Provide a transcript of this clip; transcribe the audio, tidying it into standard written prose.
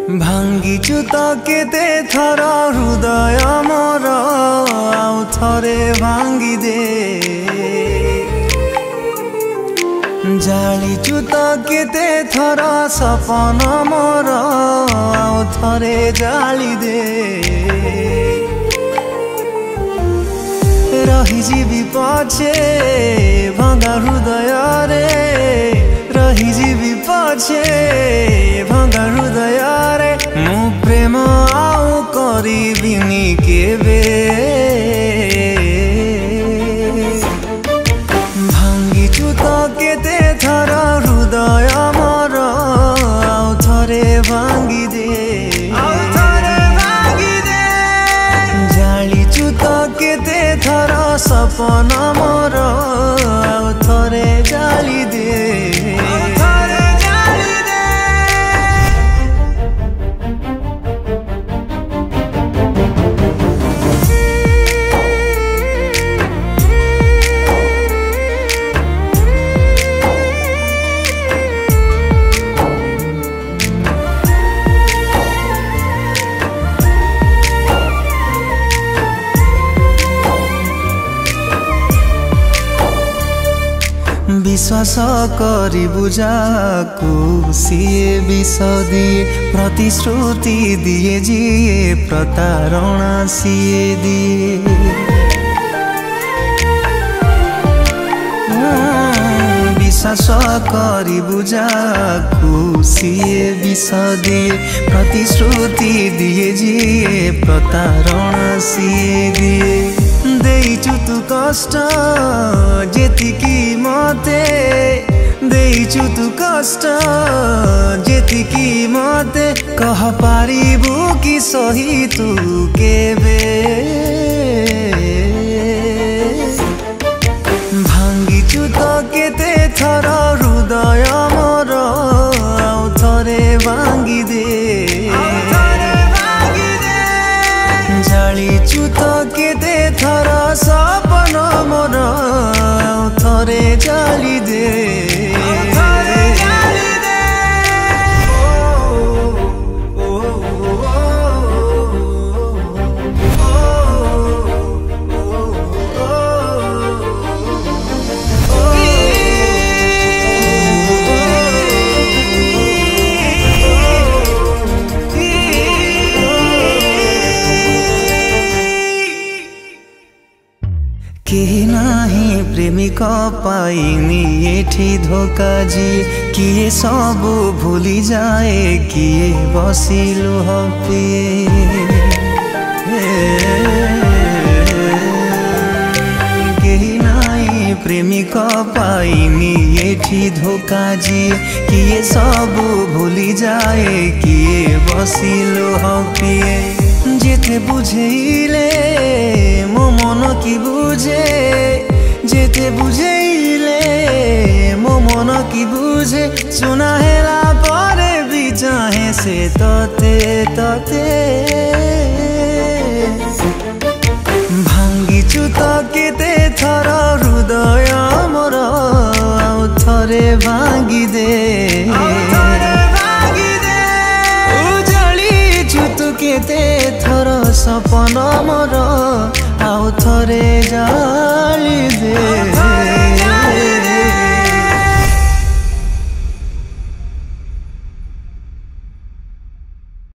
भांगिचु तो केते थर हृदय मोर आउ थरे भांगी दे जालिचु तो केते थर सपन मोर आउ थरे जाली दे रहीजिबी पछे भंगा हृदय रे रहीजिबी पछे भंगा हृदय रे मु प्रेम आउ करिबिनी केबे भांगिचु तो केते थर हृदय मोर आउ थरे भांगी दे जालिचु तो केते थर सपन मोर आउ थरे जाली दे विश्वास करी बुझाकू सीए विष दिए प्रतिश्रुति दिए जिए प्रतारणा सीए दिए विश्वास करी बुझाकू सीए विष दिए प्रतिश्रुति दिए जिए प्रतारणा सीए दिए देइचु तू कष्ट जेतिकी मते देइचु तू कष्ट जेतिकी मते कह पारिबु कि सही तू केबे भांगिचु तो केते थर हृदय मोर आउ थरे भांगी दे जालिचु तो केते थर सपन मोर आउ थरे जाली दे केही नाही प्रेमिक पाइनी एठी धोका जी किए सबु भूली जाए किए बसिलु हपिए केही नाही प्रेमिक पाइनी एठी धोका जी किए सबु भूली जाए किए बसिलु हपिए जेते बुझेइले मो मन की बुझे जेते बुझेइले मो मन की बुझे सुना हेला परे भी चाहे से तते तते भांगिचु तो केते थर हृदय मोर आउ थरे भांगी दे केते थर सपन मोर आउ थरे जाली दे